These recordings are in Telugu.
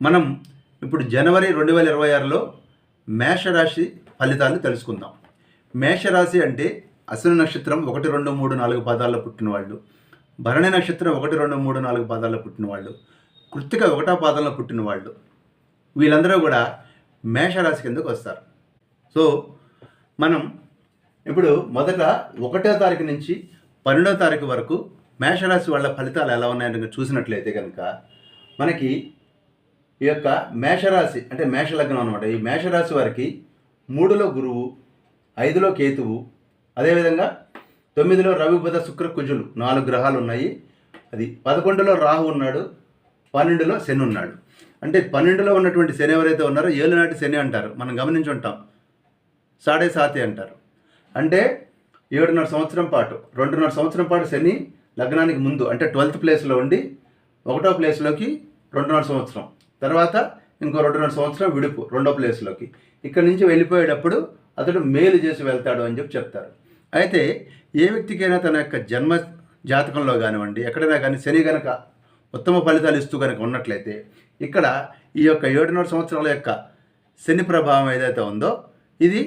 మనం ఇప్పుడు జనవరి 2026లో మేషరాశి ఫలితాలు తెలుసుకుందాం. మేషరాశి అంటే అశ్విని నక్షత్రం 1, 2, 3, 4 పాదాల్లో పుట్టిన వాళ్ళు, భరణి నక్షత్రం 1, 2, 3, 4 పాదాల్లో పుట్టిన వాళ్ళు, కృత్తిక 1వ పాదంలో పుట్టిన వాళ్ళు, వీళ్ళందరూ కూడా మేషరాశి కిందకు వస్తారు. సో మనం ఇప్పుడు మొదట 1వ తారీఖు నుంచి 12వ తారీఖు వరకు మేషరాశి వాళ్ళ ఫలితాలు ఎలా ఉన్నాయని చూసినట్లయితే కనుక మనకి ఈ యొక్క మేషరాశి అంటే మేషలగ్నం అనమాట. ఈ మేషరాశి వారికి 3లో గురువు, 5లో కేతువు, అదేవిధంగా 9లో రవి, బుధ, శుక్ర, కుజులు 4 గ్రహాలు ఉన్నాయి. అది 11లో రాహు ఉన్నాడు, 12లో శని ఉన్నాడు. అంటే 12లో ఉన్నటువంటి శని ఎవరైతే ఉన్నారో ఏలునాటి శని అంటారు. మనం గమనించి ఉంటాం, సాడే సాతి అంటారు. అంటే 7.5 సంవత్సరం పాటు 2.5 సంవత్సరం పాటు శని లగ్నానికి ముందు అంటే 12th ప్లేస్లో ఉండి 1వ ప్లేస్లోకి 2.5 సంవత్సరం, తర్వాత ఇంకో 2.5 సంవత్సరం విడుపు 2వ ప్లేస్లోకి. ఇక్కడి నుంచి వెళ్ళిపోయేటప్పుడు అతడు మేలు చేసి వెళ్తాడు అని చెప్తారు. అయితే ఏ వ్యక్తికైనా తన యొక్క జన్మ జాతకంలో కానివ్వండి, ఎక్కడైనా కానీ శని కనుక ఉత్తమ ఫలితాలు ఇస్తూ కనుక ఉన్నట్లయితే ఇక్కడ ఈ యొక్క 7.5 సంవత్సరాల యొక్క శని ప్రభావం ఏదైతే ఉందో ఇది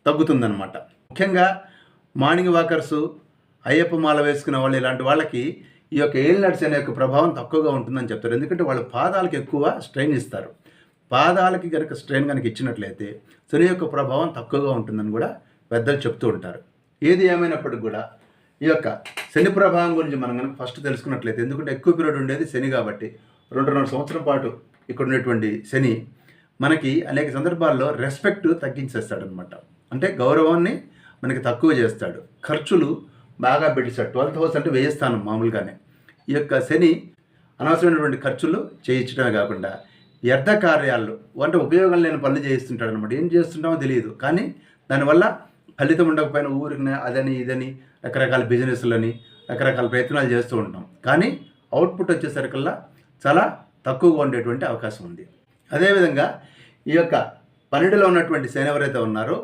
తగ్గుతుందన్నమాట. ముఖ్యంగా మార్నింగ్ వాకర్సు, అయ్యప్ప మాల వేసుకునే వాళ్ళు, ఇలాంటి వాళ్ళకి ఈ యొక్క ఏలినాటి శని యొక్క ప్రభావం తక్కువగా ఉంటుందని చెప్తారు. ఎందుకంటే వాళ్ళు పాదాలకు ఎక్కువ స్ట్రెయిన్ ఇస్తారు. పాదాలకి కనుక స్ట్రెయిన్ కనుక ఇచ్చినట్లయితే శని యొక్క ప్రభావం తక్కువగా ఉంటుందని కూడా పెద్దలు చెప్తూ ఉంటారు. ఏది ఏమైనప్పటికీ కూడా ఈ యొక్క శని ప్రభావం గురించి మనం కనుక ఫస్ట్ తెలుసుకున్నట్లయితే, ఎందుకంటే ఎక్కువ పీరియడ్ ఉండేది శని కాబట్టి 2.5 సంవత్సరం పాటు ఇక్కడ ఉన్నటువంటి శని మనకి అనేక సందర్భాల్లో రెస్పెక్ట్ తగ్గించేస్తాడనమాట. అంటే గౌరవాన్ని మనకి తక్కువ చేస్తాడు, ఖర్చులు బాగా పెట్టిస్తాడు. 12th హౌస్ అంటే వ్యయ స్థానం మామూలుగానే. ఈ యొక్క శని అనవసరమైనటువంటి ఖర్చులు చేయించడమే కాకుండా వ్యర్థ కార్యాలు అంటే ఉపయోగం లేని పనులు చేయిస్తుంటాడు అనమాట. ఏం చేస్తుంటామో తెలియదు, కానీ దానివల్ల ఫలితం ఉండకపోయినా ఊరికి అదని ఇదని రకరకాల బిజినెస్లని రకరకాల ప్రయత్నాలు చేస్తూ ఉంటాం, కానీ అవుట్పుట్ వచ్చేసరికల్లా చాలా తక్కువగా ఉండేటువంటి అవకాశం ఉంది. అదేవిధంగా ఈ యొక్క 12లో ఉన్నటువంటి శని ఎవరైతే ఉన్నారో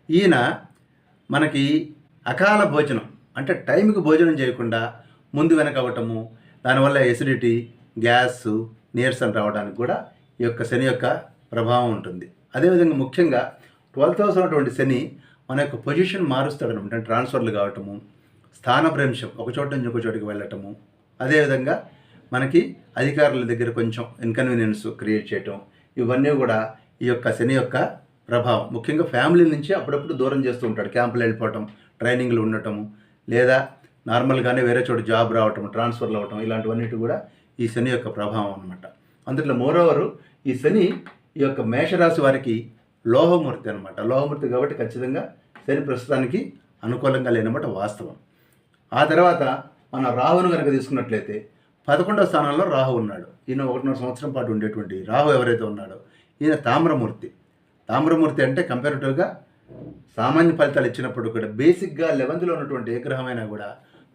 ఈయన మనకి అకాల భోజనం అంటే టైంకి భోజనం చేయకుండా ముందు వెనక అవ్వటము, దానివల్ల ఎసిడిటీ, గ్యాస్, నీరసం రావడానికి కూడా ఈ యొక్క శని యొక్క ప్రభావం ఉంటుంది. అదేవిధంగా ముఖ్యంగా 12th హౌస్ ఉన్నటువంటి శని మన యొక్క పొజిషన్ మారుస్తాడు అనమాట. ట్రాన్స్ఫర్లు కావటము, స్థానభ్రంశం, ఒక చోట నుంచి ఒక చోటికి వెళ్ళటము, అదేవిధంగా మనకి అధికారుల దగ్గర కొంచెం ఇన్కన్వీనియన్స్ క్రియేట్ చేయటం, ఇవన్నీ కూడా ఈ యొక్క శని యొక్క ప్రభావం. ముఖ్యంగా ఫ్యామిలీ నుంచి అప్పుడప్పుడు దూరం చేస్తూ ఉంటాడు. క్యాంపులు వెళ్ళిపోవటం, ట్రైనింగ్లు ఉండటము, లేదా నార్మల్గానే వేరే చోట జాబ్ రావటం, ట్రాన్స్ఫర్లు అవ్వటం, ఇలాంటివన్నిటి కూడా ఈ శని యొక్క ప్రభావం అనమాట. అందులో మోరోవరు ఈ శని ఈ యొక్క మేషరాశి వారికి లోహమూర్తి అనమాట. లోహమూర్తి కాబట్టి ఖచ్చితంగా శని ప్రస్తుతానికి అనుకూలంగా లేనమాట వాస్తవం. ఆ తర్వాత మన రాహును కనుక తీసుకున్నట్లయితే 11వ స్థానంలో రాహు ఉన్నాడు. ఈయన 1.5 సంవత్సరం పాటు ఉండేటువంటి రాహు ఎవరైతే ఉన్నాడో ఈయన తామ్రమూర్తి. తామ్రమూర్తి అంటే కంపారిటివ్గా సామాన్య ఫలితాలు ఇచ్చినప్పుడు కూడా బేసిక్గా 11th ఉన్నటువంటి ఏ గ్రహమైనా కూడా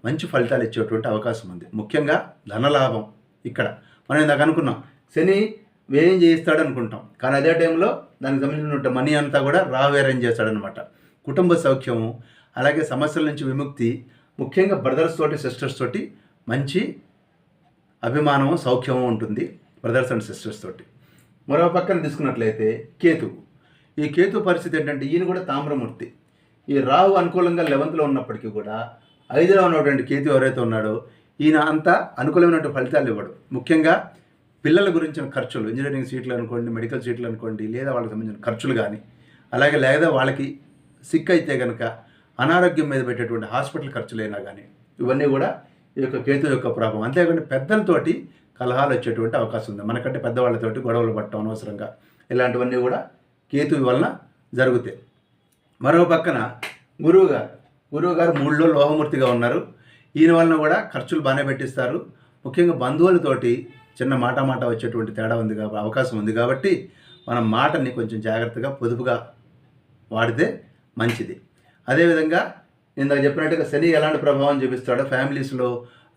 మంచి ఫలితాలు ఇచ్చేటువంటి అవకాశం ఉంది. ముఖ్యంగా ధనలాభం. ఇక్కడ మనం ఇందాక అనుకున్నాం శని వ్యయం చేయిస్తాడు అనుకుంటాం, కానీ అదే టైంలో దానికి సంబంధించిన మనీ అంతా కూడా రాహు అరేంజ్ చేస్తాడనమాట. కుటుంబ సౌఖ్యము, అలాగే సమస్యల నుంచి విముక్తి, ముఖ్యంగా బ్రదర్స్ తోటి సిస్టర్స్ తోటి మంచి అభిమానము, సౌఖ్యము ఉంటుంది బ్రదర్స్ అండ్ సిస్టర్స్ తోటి. మరో పక్కన తీసుకున్నట్లయితే కేతువు. ఈ కేతు పరిస్థితి ఏంటంటే ఈయన కూడా తామ్రమూర్తి. ఈ రాహు అనుకూలంగా 11th ఉన్నప్పటికీ కూడా 5లో ఉన్నటువంటి కేతు ఎవరైతే ఉన్నాడో ఈయన అంత అనుకూలమైనటువంటి ఫలితాలు ఇవ్వడు. ముఖ్యంగా పిల్లల గురించిన ఖర్చులు, ఇంజనీరింగ్ సీట్లు అనుకోండి, మెడికల్ సీట్లు అనుకోండి, లేదా వాళ్ళకి సంబంధించిన ఖర్చులు కానీ, అలాగే లేదా వాళ్ళకి సిక్ అయితే కనుక అనారోగ్యం మీద పెట్టేటువంటి హాస్పిటల్ ఖర్చులైనా కానీ, ఇవన్నీ కూడా ఈ యొక్క కేతు యొక్క ప్రభావం. అంతేకాకుండా పెద్దలతోటి కలహాలు వచ్చేటువంటి అవకాశం ఉంది. మనకంటే పెద్దవాళ్ళతోటి గొడవలు పట్టడం అనవసరంగా, ఇలాంటివన్నీ కూడా కేతు వలన జరుగుతాయి. మరో పక్కన గురువు గారు 3లో లోహమూర్తిగా ఉన్నారు. ఈయన వలన కూడా ఖర్చులు బాగానే పెట్టిస్తారు. ముఖ్యంగా బంధువులతోటి చిన్న మాట వచ్చేటువంటి తేడా ఉంది అవకాశం ఉంది కాబట్టి మనం మాటని కొంచెం జాగ్రత్తగా పొదుపుగా వాడితే మంచిది. అదేవిధంగా ఇందాక చెప్పినట్టుగా శని ఎలాంటి ప్రభావం చూపిస్తాడో ఫ్యామిలీస్లో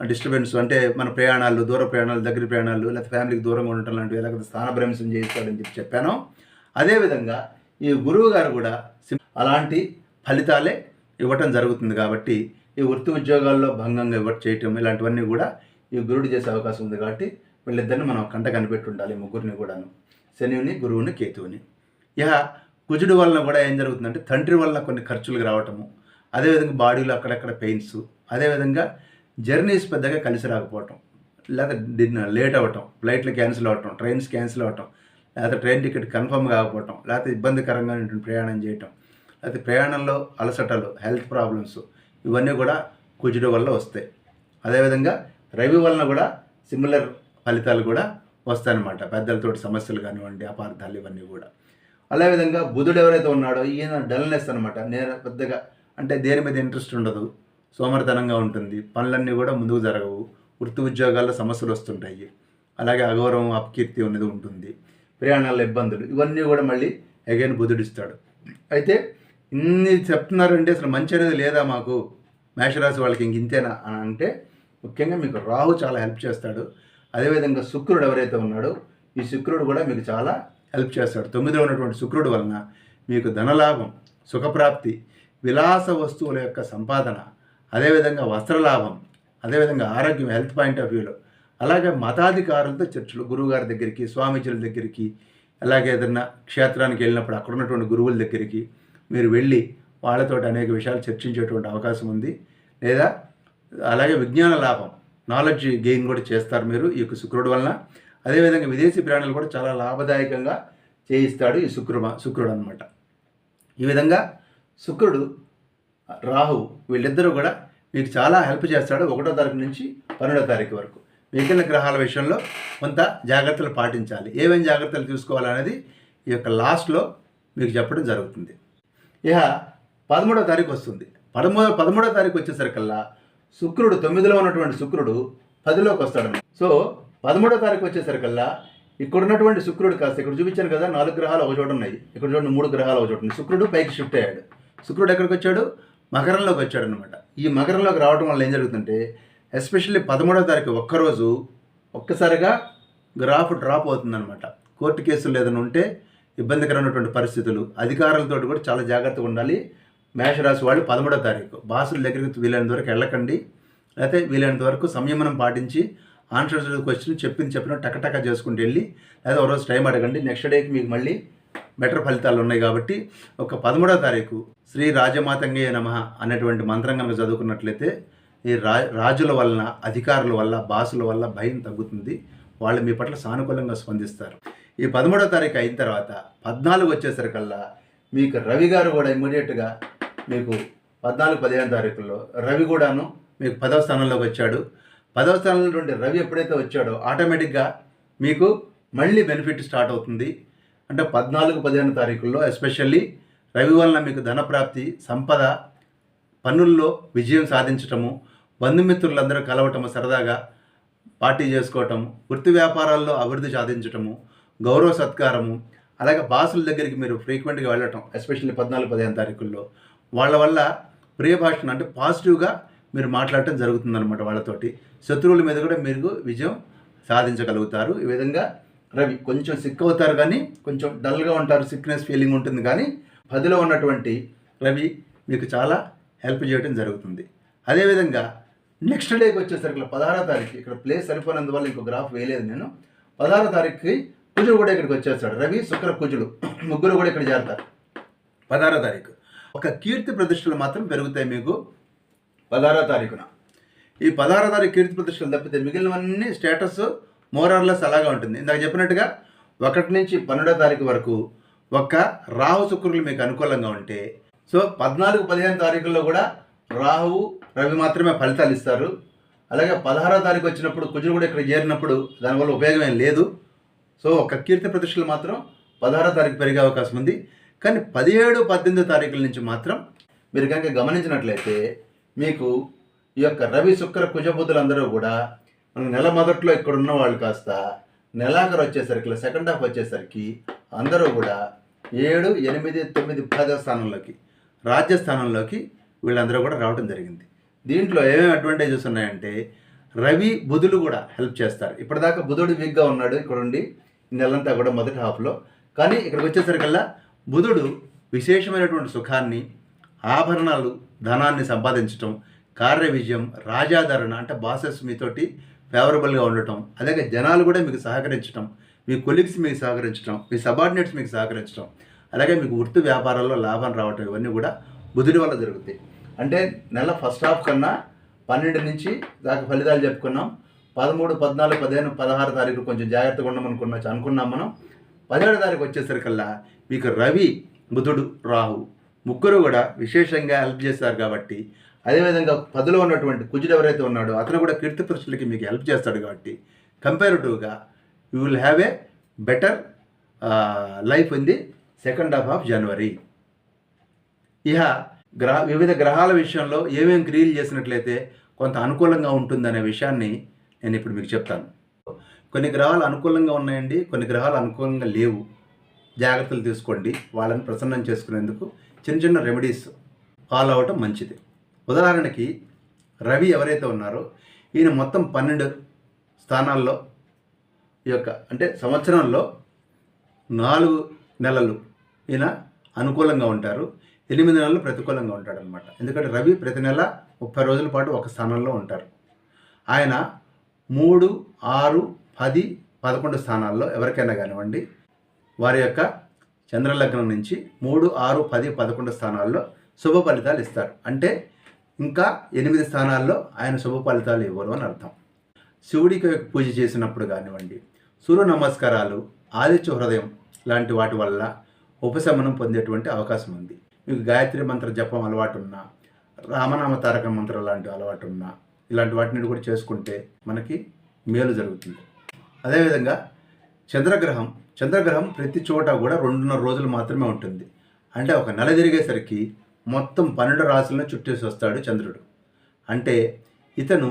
డిస్టర్బెన్స్ అంటే మన ప్రయాణాలు, దూర ప్రయాణాలు, దగ్గర ప్రయాణాలు, లేకపోతే ఫ్యామిలీకి దూరంగా ఉండటం లాంటివి లేకపోతే స్థానభ్రంశం చేయిస్తాడని చెప్పాను. అదేవిధంగా ఈ గురువు గారు కూడా అలాంటి ఫలితాలే ఇవ్వటం జరుగుతుంది కాబట్టి ఈ వృత్తి ఉద్యోగాల్లో భంగంగా చేయటం ఇలాంటివన్నీ కూడా ఈ గురుడు చేసే అవకాశం ఉంది. కాబట్టి వీళ్ళిద్దరిని మనం కంట కనిపెట్టి ఉండాలి, ముగ్గురిని కూడాను, శనిని, గురువుని, కేతువుని. ఇక కుజుడు వలన కూడా ఏం జరుగుతుందంటే తండ్రి వలన కొన్ని ఖర్చులకు రావటము, అదేవిధంగా బాడీలో అక్కడక్కడ పెయిన్స్, అదేవిధంగా జర్నీస్ పెద్దగా కలిసి రాకపోవటం, లేదా లేట్ అవ్వటం, ఫ్లైట్లు క్యాన్సిల్ అవ్వటం, ట్రైన్స్ క్యాన్సిల్ అవ్వటం, లేకపోతే ట్రైన్ టికెట్ కన్ఫర్మ్ కాకపోవటం, లేకపోతే ఇబ్బందికరంగా ప్రయాణం చేయటం, లేకపోతే ప్రయాణంలో అలసటలు, హెల్త్ ప్రాబ్లమ్స్, ఇవన్నీ కూడా కుజుడు వల్ల వస్తాయి. అదేవిధంగా రవి వలన కూడా సిమిలర్ ఫలితాలు కూడా వస్తాయన్నమాట. పెద్దలతోటి సమస్యలు కానివ్వండి, అపార్థాలు, ఇవన్నీ కూడా. అదేవిధంగా బుధుడు ఎవరైతే ఉన్నాడో ఈయన డల్నెస్ అనమాట. నేను పెద్దగా అంటే దేని మీద ఇంట్రెస్ట్ ఉండదు, సోమరితనంగా ఉంటుంది, పనులన్నీ కూడా ముందుకు జరగవు, వృత్తి ఉద్యోగాల్లో సమస్యలు వస్తుంటాయి, అలాగే అగౌరవం, అపకీర్తి అనేది ఉంటుంది, ప్రయాణాల ఇబ్బందులు, ఇవన్నీ కూడా మళ్ళీ అగైన్ బుధుడిస్తాడు. అయితే ఇన్ని చెప్తున్నారంటే అసలు మంచి అనేది లేదా మాకు మేషరాశి వాళ్ళకి ఇంతేనా అని అంటే, ముఖ్యంగా మీకు రాహు చాలా హెల్ప్ చేస్తాడు. అదేవిధంగా శుక్రుడు ఎవరైతే ఉన్నాడో ఈ శుక్రుడు కూడా మీకు చాలా హెల్ప్ చేస్తాడు. 9లో ఉన్నటువంటి శుక్రుడు వలన మీకు ధనలాభం, సుఖప్రాప్తి, విలాస వస్తువుల యొక్క సంపాదన, అదేవిధంగా వస్త్రలాభం, అదేవిధంగా ఆరోగ్యం, హెల్త్ పాయింట్ ఆఫ్ వ్యూలో, అలాగే మతాధికారులతో చర్చలు, గురువుగారి దగ్గరికి, స్వామీజీల దగ్గరికి, అలాగే ఏదన్నా క్షేత్రానికి వెళ్ళినప్పుడు అక్కడ ఉన్నటువంటి గురువుల దగ్గరికి మీరు వెళ్ళి వాళ్ళతో అనేక విషయాలు చర్చించేటువంటి అవకాశం ఉంది. లేదా అలాగే విజ్ఞాన లాభం, నాలెడ్జ్ గెయిన్ కూడా చేస్తారు మీరు ఈ శుక్రుడు వలన. అదేవిధంగా విదేశీ ప్రయాణాలు కూడా చాలా లాభదాయకంగా చేయిస్తాడు ఈ శుక్రుడు అనమాట. ఈ విధంగా శుక్రుడు, రాహు వీళ్ళిద్దరూ కూడా మీకు చాలా హెల్ప్ చేస్తాడు 1వ తారీఖు నుంచి 12వ తారీఖు వరకు. మిగిలిన గ్రహాల విషయంలో కొంత జాగ్రత్తలు పాటించాలి. ఏమేమి జాగ్రత్తలు తీసుకోవాలనేది ఈ యొక్క లాస్ట్లో మీకు చెప్పడం జరుగుతుంది. ఇక 13వ తారీఖు వస్తుంది. 13వ తారీఖు వచ్చేసరికల్లా శుక్రుడు 9లో ఉన్నటువంటి శుక్రుడు 10లోకి వస్తాడు. సో 13వ తారీఖు వచ్చేసరికల్లా ఇక్కడ ఉన్నటువంటి శుక్రుడు కాస్త ఇక్కడ చూపించాను కదా 4 గ్రహాలు ఒక చోట ఉన్నాయి, ఇక్కడ చూడండి 3 గ్రహాలు ఒక చోట ఉన్నాయి. శుక్రుడు పైకి షిఫ్ట్ అయ్యాడు. శుక్రుడు ఎక్కడికి వచ్చాడు? మకరంలోకి వచ్చాడు అనమాట. ఈ మకరంలోకి రావడం వల్ల ఏం జరుగుతుందంటే ఎస్పెషల్లీ 13వ తారీఖు ఒక్కరోజు ఒక్కసారిగా గ్రాఫ్ డ్రాప్ అవుతుందన్నమాట. కోర్టు కేసులు ఏదైనా ఉంటే ఇబ్బందికరమైనటువంటి పరిస్థితులు, అధికారులతో కూడా చాలా జాగ్రత్తగా ఉండాలి. మేషరాశి వాళ్ళు 13వ తారీఖు బాసుల దగ్గరికి వీలైనంత వరకు వెళ్ళకండి, లేకపోతే వీలైనంత వరకు సంయమనం పాటించి ఆన్సర్స్ క్వశ్చన్ చెప్పినట్టు టకటక చేసుకుంటూ వెళ్ళి, లేదా ఒక రోజు టైం అడగండి. నెక్స్ట్ డేకి మీకు మళ్ళీ బెటర్ ఫలితాలు ఉన్నాయి. కాబట్టి ఒక 13వ తారీఖు శ్రీ రాజమాతంగే నమః అనేటువంటి మంత్రం కనుక చదువుకున్నట్లయితే ఈ రాజుల వలన, అధికారుల వల్ల, బాసుల వల్ల భయం తగ్గుతుంది. వాళ్ళు మీ పట్ల సానుకూలంగా స్పందిస్తారు. ఈ 13వ తారీఖు అయిన తర్వాత 14 వచ్చేసరికల్లా మీకు రవి గారు కూడా ఇమ్మీడియట్గా మీకు 14, 15 తారీఖుల్లో రవి కూడాను మీకు 10వ స్థానంలోకి వచ్చాడు. 10వ స్థానంలో నుండి రవి ఎప్పుడైతే వచ్చాడో ఆటోమేటిక్గా మీకు మళ్ళీ బెనిఫిట్ స్టార్ట్ అవుతుంది. అంటే 14, 15 తారీఖుల్లో ఎస్పెషల్లీ రవి వలన మీకు ధనప్రాప్తి, సంపద, పనుల్లో విజయం సాధించటము, బంధుమిత్రులందరూ కలవటము, సరదాగా పార్టీ చేసుకోవటము, వృత్తి వ్యాపారాల్లో అభివృద్ధి సాధించటము, గౌరవ సత్కారము, అలాగే బాసుల దగ్గరికి మీరు ఫ్రీక్వెంట్గా వెళ్ళటం, ఎస్పెషల్లీ 14, 15 తారీఖుల్లో వాళ్ళ వల్ల ప్రియభాషణ అంటే పాజిటివ్గా మీరు మాట్లాడటం జరుగుతుందన్నమాట. వాళ్ళతోటి శత్రువుల మీద కూడా మీరు విజయం సాధించగలుగుతారు. ఈ విధంగా రవి కొంచెం సిక్ అవుతారు, కానీ కొంచెం డల్గా ఉంటారు, సిక్నెస్ ఫీలింగ్ ఉంటుంది. కానీ 10లో ఉన్నటువంటి రవి మీకు చాలా హెల్ప్ చేయడం జరుగుతుంది. అదేవిధంగా నెక్స్ట్ డేకి వచ్చేసరికి 16వ తారీఖు, ఇక్కడ ప్లేస్ సరిపోయినందువల్ల ఇంకో గ్రాఫ్ వేయలేదు నేను. 16వ తారీఖుకి కుజుడు కూడా ఇక్కడికి వచ్చేస్తాడు. రవి, శుక్ర, కుజుడు ముగ్గురు కూడా ఇక్కడ చేరతారు 16వ తారీఖు. ఒక కీర్తి ప్రతిష్టలు మాత్రం పెరుగుతాయి మీకు 16వ తారీఖున. ఈ 16వ తారీఖు కీర్తి ప్రతిష్టలు తప్పితే మిగిలినవన్నీ స్టేటస్ మోరార్లెస్ అలాగా ఉంటుంది. ఇందాక చెప్పినట్టుగా 1 నుంచి 12వ తారీఖు వరకు ఒక్క రాహు శుక్రులు మీకు అనుకూలంగా ఉంటే, సో 14, 15 తారీఖుల్లో కూడా రాహువు, రవి మాత్రమే ఫలితాలు ఇస్తారు. అలాగే 16వ తారీఖు వచ్చినప్పుడు కుజుడు కూడా ఇక్కడ చేరినప్పుడు దానివల్ల ఉపయోగం ఏం లేదు. సో ఒక కీర్తి ప్రతిష్టలు మాత్రం 16వ తారీఖు పెరిగే అవకాశం ఉంది. కానీ 17, 18 తారీఖుల నుంచి మాత్రం మీరు కనుక గమనించినట్లయితే మీకు ఈ యొక్క రవి, శుక్ర, కుజ బుధులందరూ కూడా నెల మొదట్లో ఇక్కడ ఉన్న వాళ్ళు కాస్త నెలాఖరు వచ్చేసరికి, సెకండ్ హాఫ్ వచ్చేసరికి అందరూ కూడా 7, 8, 9, 10వ స్థానంలోకి, రాజ్యస్థానంలోకి వీళ్ళందరూ కూడా రావడం జరిగింది. దీంట్లో ఏమేమి అడ్వాంటేజెస్ ఉన్నాయంటే రవి, బుధులు కూడా హెల్ప్ చేస్తారు. ఇప్పటిదాకా బుధుడు వీక్గా ఉన్నాడు ఇక్కడ ఉండి నెలంతా కూడా మొదటి హాఫ్లో. కానీ ఇక్కడికి వచ్చేసరికల్లా బుధుడు విశేషమైనటువంటి సుఖాన్ని, ఆభరణాలు, ధనాన్ని సంపాదించటం, కార్య విజయం, రాజాదరణ అంటే బాసెస్ మీతోటి ఫేవరబుల్గా ఉండటం, అలాగే జనాలు కూడా మీకు సహకరించడం, మీ కొలీగ్స్ మీకు సహకరించడం, మీ సబార్డినేట్స్ మీకు సహకరించడం, అలాగే మీకు వృత్తి వ్యాపారాల్లో లాభం రావటం, ఇవన్నీ కూడా బుధుడి వల్ల జరుగుతాయి. అంటే నెల ఫస్ట్ హాఫ్ కన్నా 12 నుంచి దాకా ఫలితాలు చెప్పుకున్నాం. 13, 14, 15, 16 తారీఖు కొంచెం జాగ్రత్తగా అనుకున్నాం మనం. 17 తారీఖు వచ్చేసరికల్లా మీకు రవి, బుధుడు, రాహు ముగ్గురు కూడా విశేషంగా హెల్ప్ చేస్తారు కాబట్టి, అదేవిధంగా 10లో ఉన్నటువంటి కుజుడు ఎవరైతే ఉన్నాడో అతను కూడా కీర్తి పురుషులకి మీకు హెల్ప్ చేస్తాడు కాబట్టి కంపారిటివ్గా you will have a better life in the second half of January. ఇక వివిధ గ్రహాల విషయంలో ఏమేమి క్రియలు చేసినట్లయితే కొంత అనుకూలంగా ఉంటుందనే విషయాన్ని నేను ఇప్పుడు మీకు చెప్తాను. కొన్ని గ్రహాలు అనుకూలంగా ఉన్నాయండి, కొన్ని గ్రహాలు అనుకూలంగా లేవు. జాగ్రత్తలు తీసుకోండి. వాళ్ళని ప్రసన్నం చేసుకునేందుకు చిన్న చిన్న రెమెడీస్ ఫాలో అవ్వటం మంచిది. ఉదాహరణకి రవి ఎవరైతే ఉన్నారో ఈయన మొత్తం 12 స్థానాల్లో ఈ యొక్క అంటే సంవత్సరంలో 4 నెలలు ఈయన అనుకూలంగా ఉంటారు, 8 నెలలు ప్రతికూలంగా ఉంటాడనమాట. ఎందుకంటే రవి ప్రతి నెల 30 రోజుల పాటు ఒక స్థానంలో ఉంటారు. ఆయన 3, 6, 10, 11 స్థానాల్లో ఎవరికైనా కానివ్వండి వారి యొక్క చంద్రలగ్నం నుంచి 3, 6, 10, 11 స్థానాల్లో శుభ ఫలితాలు ఇస్తారు. అంటే ఇంకా 8 స్థానాల్లో ఆయన శుభ ఫలితాలు ఇవ్వరు అని అర్థం. శివుడికి పూజ చేసినప్పుడు కానివ్వండి, సూర్య నమస్కారాలు, ఆదిత్య హృదయం లాంటి వాటి వల్ల ఉపశమనం పొందేటువంటి అవకాశం ఉంది. మీకు గాయత్రి మంత్ర జపం అలవాటు ఉన్నా, రామనామ తారక మంత్రం లాంటి అలవాటు ఉన్నా, ఇలాంటి వాటిని కూడా చేసుకుంటే మనకి మేలు జరుగుతుంది. అదేవిధంగా చంద్రగ్రహం ప్రతి చోట కూడా 2.5 రోజులు మాత్రమే ఉంటుంది. అంటే ఒక నెల తిరిగేసరికి మొత్తం 12 రాశులను చుట్టేసి వస్తాడు చంద్రుడు. అంటే ఇతను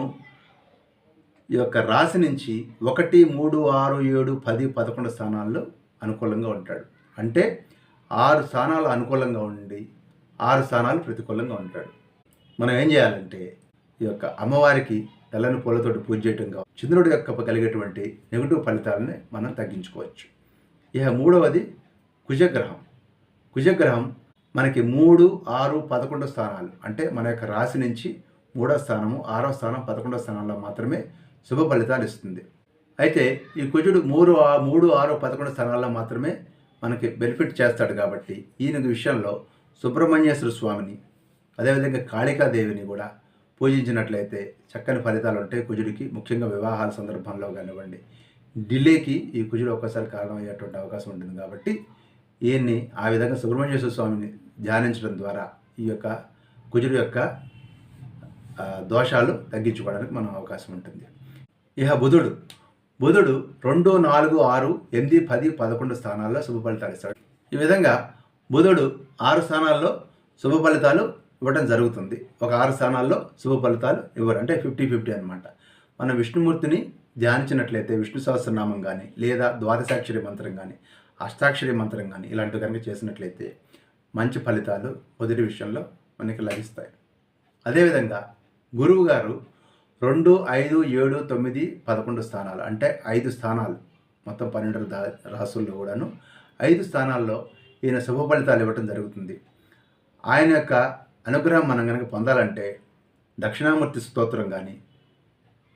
ఈ యొక్క రాశి నుంచి 1, 3, 6, 7, 10, 11 స్థానాల్లో అనుకూలంగా ఉంటాడు. అంటే 6 స్థానాలు అనుకూలంగా ఉండి 6 స్థానాలు ప్రతికూలంగా ఉంటాడు. మనం ఏం చేయాలంటే ఈ యొక్క అమ్మవారికి తెల్లని పూలతోటి పూజ చేయటం కావాలి. చంద్రుడి యొక్క కలిగేటువంటి నెగిటివ్ ఫలితాలని మనం తగ్గించుకోవచ్చు. ఇక మూడవది కుజగ్రహం మనకి 3, 6, 11 స్థానాలు అంటే మన యొక్క రాశి నుంచి 3వ స్థానము, 6వ స్థానం, 11వ స్థానంలో మాత్రమే శుభ ఫలితాలు ఇస్తుంది. అయితే ఈ కుజుడు 3, 6, 11 స్థానాల్లో మాత్రమే మనకి బెనిఫిట్ చేస్తాడు కాబట్టి ఈయన విషయంలో సుబ్రహ్మణ్యేశ్వర స్వామిని అదేవిధంగా కాళికాదేవిని కూడా పూజించినట్లయితే చక్కని ఫలితాలు ఉంటాయి కుజుడికి. ముఖ్యంగా వివాహాల సందర్భంలో కానివ్వండి, డిలేకి ఈ కుజుడు ఒక్కసారి కారణమయ్యేటువంటి అవకాశం ఉంటుంది. కాబట్టి ఈయన్ని ఆ విధంగా సుబ్రహ్మణ్యేశ్వర స్వామిని ధ్యానించడం ద్వారా ఈ యొక్క కుజుడు యొక్క దోషాలు తగ్గించుకోవడానికి మనం అవకాశం ఉంటుంది. ఇక బుధుడు 2, 4, 6, 8, 10, 11 స్థానాల్లో శుభ ఫలితాలు ఇస్తాడు. ఈ విధంగా బుధుడు 6 స్థానాల్లో శుభ ఫలితాలు ఇవ్వడం జరుగుతుంది. ఒక 6 స్థానాల్లో శుభ ఫలితాలు ఇవ్వరు. అంటే 50-50 అనమాట. మన విష్ణుమూర్తిని ధ్యానించినట్లయితే విష్ణు సహస్రనామం కానీ లేదా ద్వాదశాక్షరి మంత్రం కానీ అష్టాక్షరి మంత్రం కానీ ఇలాంటివి కనుక చేసినట్లయితే మంచి ఫలితాలు బుధుడి విషయంలో మనకి లభిస్తాయి. అదేవిధంగా గురువు గారు 2, 5, 7, 9, 11 స్థానాలు అంటే 5 స్థానాలు మొత్తం 12 రాసుల్లో కూడాను 5 స్థానాల్లో ఈయన శుభ ఫలితాలు ఇవ్వటం జరుగుతుంది. ఆయన యొక్క అనుగ్రహం మనం కనుక పొందాలంటే దక్షిణామూర్తి స్తోత్రం కానీ,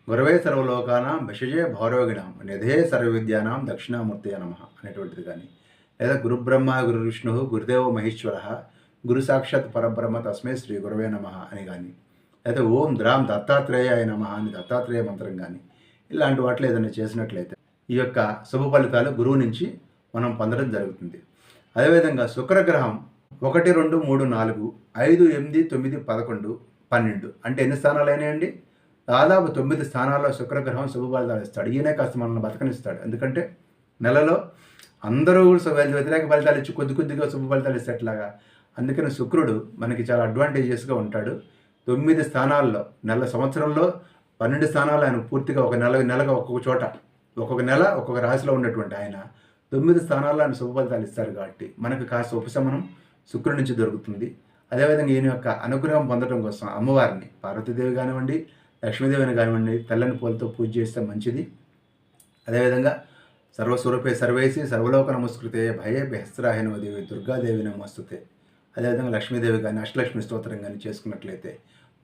గురవే సర్వలోకానాం విషజే భౌరోగిణాం నిధే సర్వవిద్యానాం దక్షిణామూర్తి నమః అనేటువంటిది కానీ, లేదా గురుబ్రహ్మ గురు విష్ణు గురుదేవ మహేశ్వర గురు సాక్షాత్ పరబ్రహ్మ తస్మై శ్రీ గురవే నమః అని కానీ, లేదా ఓం ద్రాం దత్తాత్రేయాయ నమః అని దత్తాత్రేయ మంత్రం కానీ ఇలాంటి వాటిలో ఏదైనా చేసినట్లయితే ఈ యొక్క శుభ ఫలితాలు గురువు నుంచి మనం పొందడం జరుగుతుంది. అదేవిధంగా శుక్రగ్రహం 1, 2, 3, 4, 5, 8, 9, 11, 12 అంటే ఎన్ని స్థానాలు అయినాయండి? దాదాపు 9 స్థానాల్లో శుక్రగ్రహం శుభ ఫలితాలు ఇస్తాడు. ఈయనే కాస్త మనల్ని బతకనిస్తాడు. ఎందుకంటే నెలలో అందరూ వ్యతిరేక ఫలితాలు ఇచ్చి కొద్దిగా శుభ ఫలితాలు ఇస్తేట్లాగా. అందుకని శుక్రుడు మనకి చాలా అడ్వాంటేజెస్గా ఉంటాడు. 9 స్థానాల్లో సంవత్సరంలో 12 స్థానాలు ఆయన పూర్తిగా ఒక నెలకు ఒక్కొక్క చోట ఒక్కొక్క నెల ఒక్కొక్క రాశిలో ఉన్నటువంటి ఆయన 9 స్థానాల్లో ఆయన శుభ ఫలితాలు ఇస్తారు. కాబట్టి మనకు కాస్త ఉపశమనం శుక్రుడి నుంచి దొరుకుతుంది. అదేవిధంగా ఈయన యొక్క అనుగ్రహం పొందడం కోసం అమ్మవారిని పార్వతీదేవి కానివ్వండి, లక్ష్మీదేవిని కానివ్వండి తెల్లని పూలతో పూజ చేస్తే మంచిది. అదేవిధంగా సర్వస్వరూపే సర్వేసి సర్వలోక నమస్కృతే భయే బెహస్రాహినో దేవి దుర్గాదేవి నమస్తుతే అదేవిధంగా లక్ష్మీదేవి కానీ అష్టలక్ష్మి స్తోత్రం కానీ చేసుకున్నట్లయితే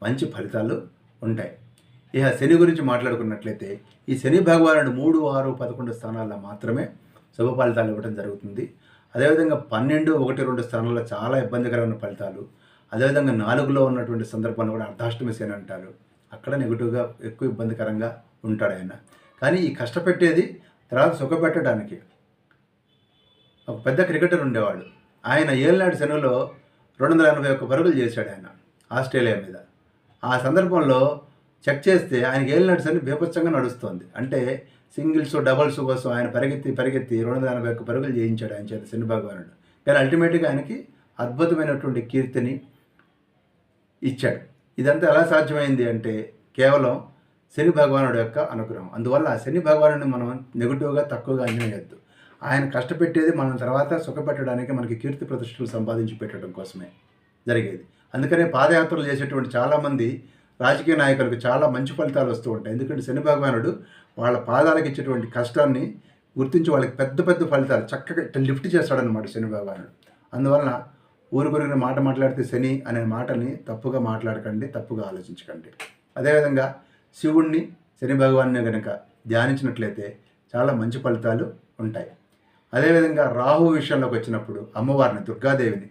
మంచి ఫలితాలు ఉంటాయి. ఇక శని గురించి మాట్లాడుకున్నట్లయితే ఈ శని భగవానుడు 3, 6, 11 స్థానాల్లో మాత్రమే శుభ ఫలితాలు ఇవ్వడం జరుగుతుంది. అదేవిధంగా 12, 1, 2 స్థానాల్లో చాలా ఇబ్బందికరమైన ఫలితాలు. అదేవిధంగా 4లో ఉన్నటువంటి సందర్భాన్ని కూడా అర్ధాష్టమి శని అంటారు. అక్కడ నెగిటివ్గా ఎక్కువ ఇబ్బందికరంగా ఉంటాడు ఆయన. కానీ ఈ కష్టపెట్టేది తర్వాత సుఖపెట్టడానికి. ఒక పెద్ద క్రికెటర్ ఉండేవాడు. ఆయన ఏళ్ళనాడు శనిలో 281 పరుగులు చేశాడు ఆయన ఆస్ట్రేలియా మీద. ఆ సందర్భంలో చెక్ చేస్తే ఆయనకి ఏళ్ళనాడు శని బీభత్సంగా నడుస్తుంది. అంటే సింగిల్స్, డబల్స్ కోసం ఆయన పరిగెత్తి 281 పరుగులు చేయించాడు ఆయన చేత శని భగవానుడు. కానీ అల్టిమేట్గా ఆయనకి అద్భుతమైనటువంటి కీర్తిని ఇచ్చాడు. ఇదంతా ఎలా సాధ్యమైంది అంటే కేవలం శని భగవానుడు యొక్క అనుగ్రహం. అందువల్ల శని భగవానుడిని మనం నెగిటివ్గా తక్కువగా అంచనా వేయద్దు. ఆయన కష్టపెట్టేది మనం తర్వాత సుఖపెట్టడానికి, మనకి కీర్తి ప్రతిష్టలు సంపాదించి పెట్టడం కోసమే జరిగేది. అందుకనే పాదయాత్రలు చేసేటువంటి చాలామంది రాజకీయ నాయకులకు చాలా మంచి ఫలితాలు వస్తూ ఉంటాయి. ఎందుకంటే శని భగవానుడు వాళ్ళ పాదాలకు ఇచ్చేటువంటి కష్టాన్ని గుర్తించి వాళ్ళకి పెద్ద పెద్ద ఫలితాలు చక్కగా లిఫ్ట్ చేస్తాడనమాట శని భగవానుడు. అందువలన ఊరికొరిగిన మాట మాట్లాడితే శని అనే మాటని తప్పుగా మాట్లాడకండి, తప్పుగా ఆలోచించకండి. అదేవిధంగా శివుణ్ణి, శని భగవాన్ని కనుక ధ్యానించినట్లయితే చాలా మంచి ఫలితాలు ఉంటాయి. అదేవిధంగా రాహు విషయంలోకి వచ్చినప్పుడు అమ్మవారిని, దుర్గాదేవిని,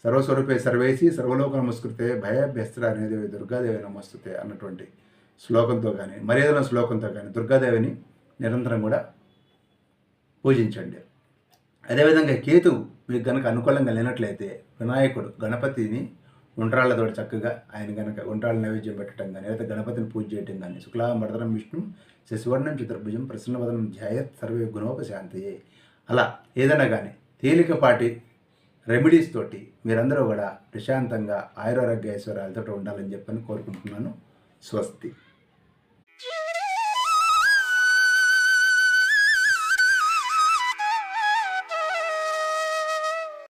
సర్వస్వరూపే సర్వేసి సర్వలోక నమస్కృతే భయభ్యస్త్ర అనేది దుర్గాదేవి నమస్తుతే అన్నటువంటి శ్లోకంతో కానీ మర్యాదల శ్లోకంతో కానీ దుర్గాదేవిని నిరంతరం కూడా పూజించండి. అదేవిధంగా కేతువు మీకు కనుక అనుకూలంగా లేనట్లయితే వినాయకుడు, గణపతిని ఉండ్రాళ్ళతో చక్కగా ఆయన కనుక ఉండ్రాళ్ళ నైవేద్యం పెట్టడం కానీ, లేదా గణపతిని పూజ చేయడం కానీ, శుక్లాంబరధరం విష్ణు శశివర్ణం చతుర్భుజం ప్రసన్నవదనం ధ్యాయత్ సర్వే గుణోపశాంతయే, అలా ఏదైనా కానీ తేలికపాటి రెమెడీస్ తోటి మీరందరూ కూడా ప్రశాంతంగా ఆయురారోగ్య ఐశ్వర్యాలతో ఉండాలని చెప్పని కోరుకుంటున్నాను. స్వస్తి.